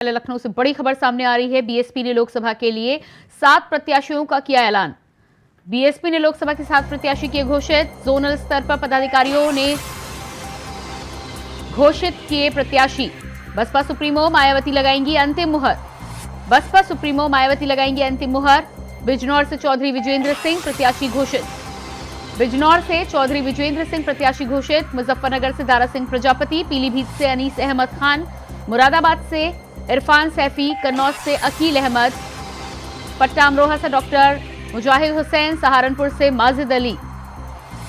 लखनऊ से बड़ी खबर सामने आ रही है। बीएसपी ने लोकसभा के लिए 7 प्रत्याशियों का किया ऐलान। बीएसपी ने लोकसभा के 7 प्रत्याशी किए घोषित। जोनल स्तर पर पदाधिकारियों ने घोषित किए प्रत्याशी। बसपा सुप्रीमो मायावती लगाएंगी अंतिम मुहर। बसपा सुप्रीमो मायावती लगाएंगी अंतिम मुहर। बिजनौर से चौधरी विजेंद्र सिंह प्रत्याशी घोषित। बिजनौर से चौधरी विजेंद्र सिंह प्रत्याशी घोषित। मुजफ्फरनगर से दारा सिंह प्रजापति, पीलीभीत से अनीस अहमद खान, मुरादाबाद से इरफान सैफी, कन्नौज से अकील अहमद, पट्टा अमरोहा से डॉक्टर मुजाहिद हुसैन, सहारनपुर से माजिद अली।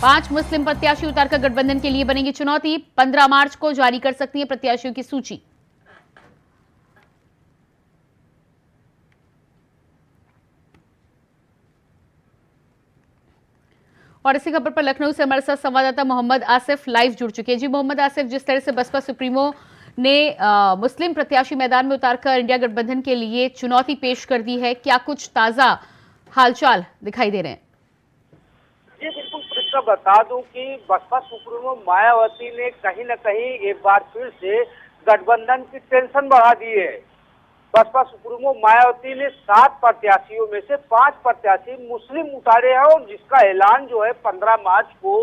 5 मुस्लिम प्रत्याशी उतारकर गठबंधन के लिए बनेगी चुनौती। 15 मार्च को जारी कर सकती है प्रत्याशियों की सूची। और इसी खबर पर लखनऊ से हमारे साथ संवाददाता मोहम्मद आसिफ लाइव जुड़ चुके हैं। जी मोहम्मद आसिफ, जिस तरह से बसपा सुप्रीमो ने मुस्लिम प्रत्याशी मैदान में उतारकर इंडिया गठबंधन के लिए चुनौती पेश कर दी है, क्या कुछ ताजा हालचाल दिखाई दे रहे हैं? जी बिल्कुल, इसका बता दूं कि बसपा सुप्रीमो मायावती ने कहीं न कहीं एक बार फिर से गठबंधन की टेंशन बढ़ा दी है। बसपा सुप्रीमो मायावती ने 7 प्रत्याशियों में से 5 प्रत्याशी मुस्लिम उतारे हैं और जिसका ऐलान जो है 15 मार्च को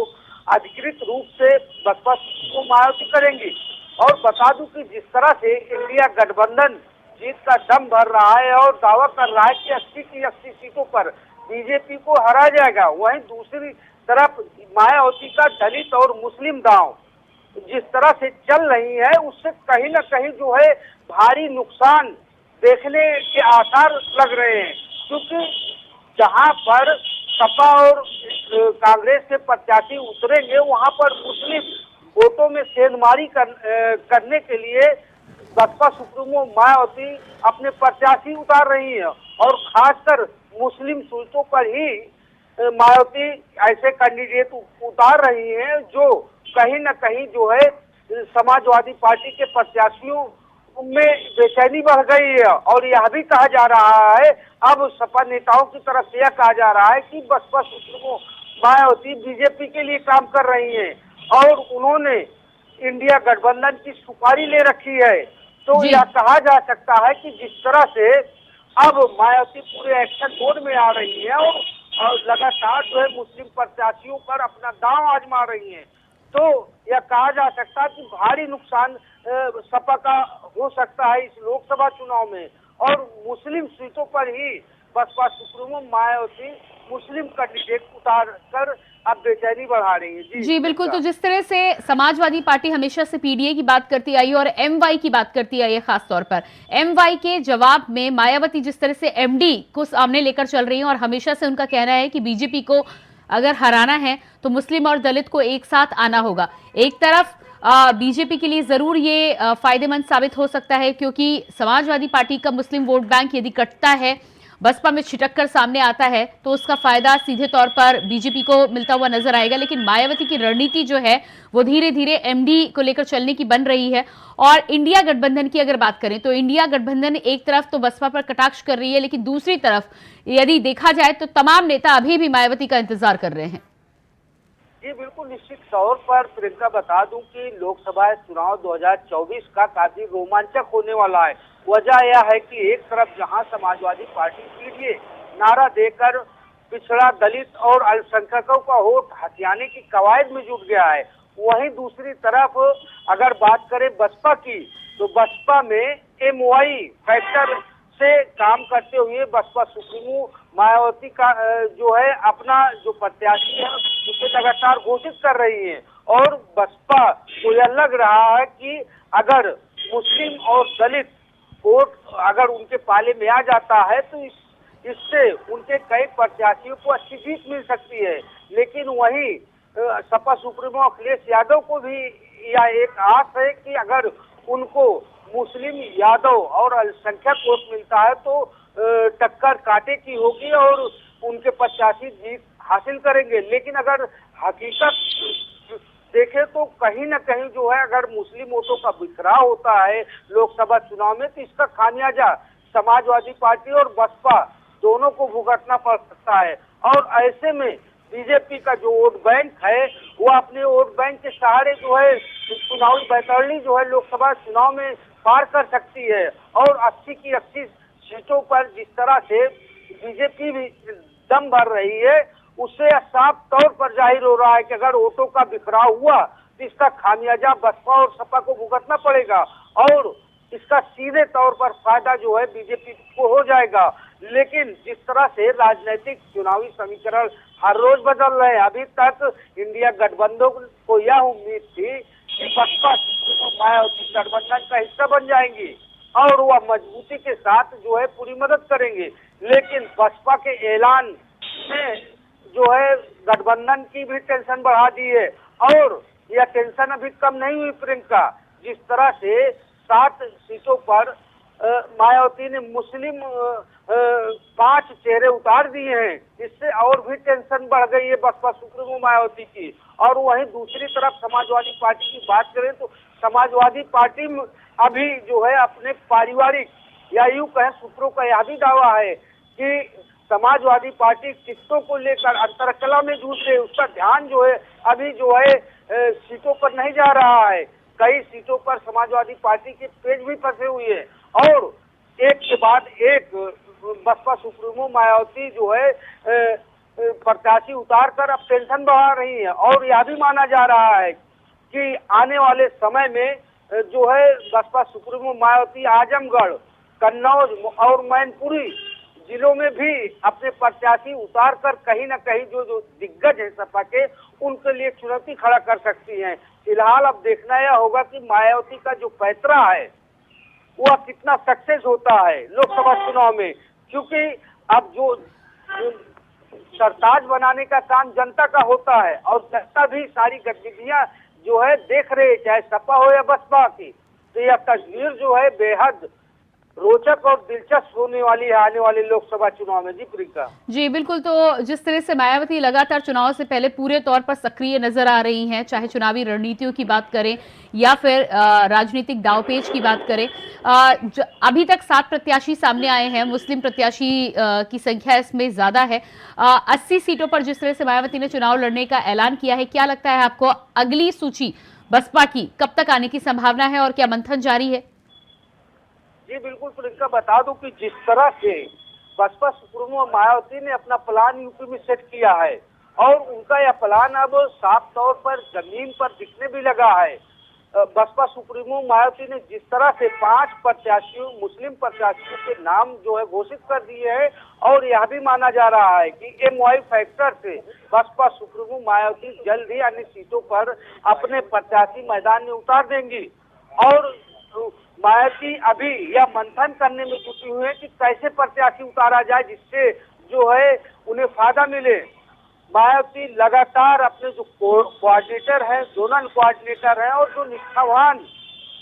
अधिकृत रूप से बसपा सुप्रीमो मायावती करेंगी। और बता दूं कि जिस तरह से इंडिया गठबंधन जीत का दम भर रहा है और दावा कर रहा है कि 80 की 80 सीटों पर बीजेपी को हरा जाएगा, वहीं दूसरी तरफ मायावती का दलित और मुस्लिम दांव जिस तरह से चल रही है उससे कहीं न कहीं जो है भारी नुकसान देखने के आसार लग रहे हैं, क्योंकि जहां पर सपा और कांग्रेस के प्रत्याशी उतरेंगे वहां पर मुस्लिम वोटों में सेंधमारी करने के लिए बसपा सुप्रीमो मायावती अपने प्रत्याशी उतार रही है और खासकर मुस्लिम सीटों पर ही मायावती ऐसे कैंडिडेट उतार रही हैं जो कहीं न कहीं जो है समाजवादी पार्टी के प्रत्याशियों में बेचैनी बढ़ गई है। और यह भी कहा जा रहा है, अब सपा नेताओं की तरफ से यह कहा जा रहा है कि बसपा सुप्रीमो मायावती बीजेपी के लिए काम कर रही हैं और उन्होंने इंडिया गठबंधन की सुपारी ले रखी है। तो यह कहा जा सकता है कि जिस तरह से अब मायावती पूरे एक्शन मोड में आ रही है और लगातार जो है मुस्लिम प्रत्याशियों पर अपना दांव आजमा रही है, तो यह कहा जा सकता है कि भारी नुकसान सपा का हो सकता है इस लोकसभा चुनाव में। और मुस्लिम सीटों पर ही बसपा सुप्रीमो मायावती मुस्लिम कैंडिडेट उतार कर अब बेचैनी बढ़ा रही है। जी बिल्कुल, तो जिस तरह से समाजवादी पार्टी हमेशा से पीडीए की बात करती आई और एमवाई की बात करती आई है, खास तौर पर एमवाई के जवाब में मायावती जिस तरह से एमडी को सामने लेकर चल रही है और हमेशा से उनका कहना है कि बीजेपी को अगर हराना है तो मुस्लिम और दलित को एक साथ आना होगा। एक तरफ बीजेपी के लिए जरूर ये फायदेमंद साबित हो सकता है, क्योंकि समाजवादी पार्टी का मुस्लिम वोट बैंक यदि कटता है, बसपा में छिटक कर सामने आता है, तो उसका फायदा सीधे तौर पर बीजेपी को मिलता हुआ नजर आएगा। लेकिन मायावती की रणनीति जो है वो धीरे धीरे एमडी को लेकर चलने की बन रही है। और इंडिया गठबंधन की अगर बात करें तो इंडिया गठबंधन एक तरफ तो बसपा पर कटाक्ष कर रही है, लेकिन दूसरी तरफ यदि देखा जाए तो तमाम नेता अभी भी मायावती का इंतजार कर रहे हैं। जी बिल्कुल, निश्चित तौर पर प्रियंका बता दूं कि लोकसभा चुनाव 2024 का काफी रोमांचक होने वाला है। वजह यह है कि एक तरफ जहां समाजवादी पार्टी पीडीए नारा देकर पिछड़ा दलित और अल्पसंख्यकों का वोट हथियाने की कवायद में जुट गया है, वहीं दूसरी तरफ अगर बात करें बसपा की तो बसपा में एमवाई फैक्टर से काम करते हुए बसपा सुप्रीमो मायावती का जो है अपना जो प्रत्याशी है उसे लगातार घोषित कर रही है। और बसपा को यह लग रहा है कि अगर मुस्लिम और दलित वोट अगर उनके पाले में आ जाता है तो इससे उनके कई प्रत्याशियों को अच्छी जीत मिल सकती है। लेकिन वहीं सपा सुप्रीमो अखिलेश यादव को भी यह एक आस है कि अगर उनको मुस्लिम यादव और अल्पसंख्यक वोट मिलता है तो टक्कर कांटे की होगी और उनके प्रत्याशी जीत हासिल करेंगे। लेकिन अगर हकीकत देखें तो कहीं न कहीं जो है अगर मुस्लिम वोटों का बिखराव होता है लोकसभा चुनाव में तो इसका खामियाजा समाजवादी पार्टी और बसपा दोनों को भुगतना पड़ सकता है। और ऐसे में बीजेपी का जो वोट बैंक है वो अपने वोट बैंक के सहारे जो है चुनावी बैतरणी जो है लोकसभा चुनाव में पार कर सकती है। और 80 की 80 सीटों पर जिस तरह से बीजेपी भी दम भर रही है, उससे साफ तौर पर जाहिर हो रहा है कि अगर वोटों का बिखराव हुआ तो इसका खामियाजा बसपा और सपा को भुगतना पड़ेगा और इसका सीधे तौर पर फायदा जो है बीजेपी को हो जाएगा। लेकिन जिस तरह से राजनीतिक चुनावी समीकरण हर रोज बदल रहे हैं, अभी तक इंडिया गठबंधन को यह उम्मीद थी कि बसपा मायावती गठबंधन का हिस्सा बन जाएंगी और वह मजबूती के साथ जो है पूरी मदद करेंगे। लेकिन बसपा के ऐलान ने जो है गठबंधन की भी टेंशन बढ़ा दी है और यह टेंशन अभी कम नहीं हुई प्रियंका। जिस तरह से 7 सीटों पर मायावती ने मुस्लिम 5 चेहरे उतार दिए हैं, इससे और भी टेंशन बढ़ गई है बसपा सुप्रीमो मायावती की। और वहीं दूसरी तरफ समाजवादी पार्टी की बात करें तो समाजवादी पार्टी में अभी जो है अपने पारिवारिक या यूं कहें सूत्रों का यह भी दावा है कि समाजवादी पार्टी टिकटों को लेकर अंतरकला में जूझ रही है, उसका ध्यान जो है अभी जो है सीटों पर नहीं जा रहा है। कई सीटों पर समाजवादी पार्टी के पेज भी फंसे हुए हैं और एक के बाद एक बसपा सुप्रीमो मायावती जो है प्रत्याशी उतार कर अब टेंशन बढ़ा रही है। और यह भी माना जा रहा है कि आने वाले समय में जो है बसपा सुप्रीमो मायावती आजमगढ़, कन्नौज और मैनपुरी जिलों में भी अपने प्रत्याशी उतार कर कहीं न कहीं जो दिग्गज है सपा के उनके लिए चुनौती खड़ा कर सकती हैं। फिलहाल अब देखना यह होगा कि मायावती का जो पैतरा है वह कितना सक्सेस होता है लोकसभा चुनाव में, क्योंकि अब जो सरताज बनाने का काम जनता का होता है और जनता भी सारी गतिविधियां जो है देख रहे, चाहे सपा हो या बसपा की। तो यह तस्वीर जो है बेहद रोचक और दिलचस्प होने वाली है आने वाले लोकसभा चुनाव में। जी प्रियंका। जी बिल्कुल, तो जिस तरह से मायावती लगातार चुनाव से पहले पूरे तौर पर सक्रिय नजर आ रही हैं, चाहे चुनावी रणनीतियों की बात करें या फिर राजनीतिक दांवपेच की बात करें, अभी तक 7 प्रत्याशी सामने आए हैं, मुस्लिम प्रत्याशी की संख्या इसमें ज्यादा है। 80 सीटों पर जिस तरह से मायावती ने चुनाव लड़ने का ऐलान किया है, क्या लगता है आपको अगली सूची बसपा की कब तक आने की संभावना है और क्या मंथन जारी है? जी बिल्कुल प्रियंका, बता दूं कि जिस तरह से बसपा सुप्रीमो मायावती ने अपना प्लान यूपी में सेट किया है और उनका यह प्लान अब साफ तौर पर जमीन पर दिखने भी लगा है। बसपा सुप्रीमो मायावती ने जिस तरह से 5 प्रत्याशियों मुस्लिम प्रत्याशियों के नाम जो है घोषित कर दिए हैं और यह भी माना जा रहा है कि MY फैक्टर से बसपा सुप्रीमो मायावती जल्द ही अन्य सीटों पर अपने प्रत्याशी मैदान में उतार देंगी। और मायावती अभी यह मंथन करने में जुटी हुई है कि कैसे प्रत्याशी उतारा जाए जिससे जो है उन्हें फायदा मिले। मायावती लगातार अपने जो कोऑर्डिनेटर हैं, जोनल कोऑर्डिनेटर हैं और जो निष्ठावान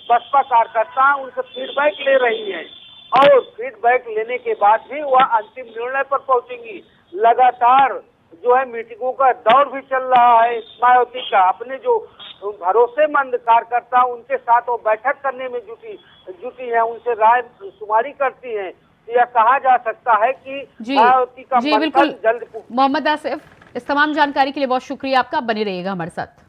बसपा कार्यकर्ता हैं उनसे फीडबैक ले रही हैं और फीडबैक लेने के बाद भी वह अंतिम निर्णय पर पहुंचेंगी। लगातार जो है मीटिंगों का दौर भी चल रहा है मायावती का, अपने जो भरोसेमंद कार्यकर्ता उनके साथ वो बैठक करने में जुटी है, उनसे राय शुमारी करती हैं। यह कहा जा सकता है कि मायावती का बिल्कुल जल्द। मोहम्मद आसिफ, इस तमाम जानकारी के लिए बहुत शुक्रिया आपका, बने रहिएगा हमारे साथ।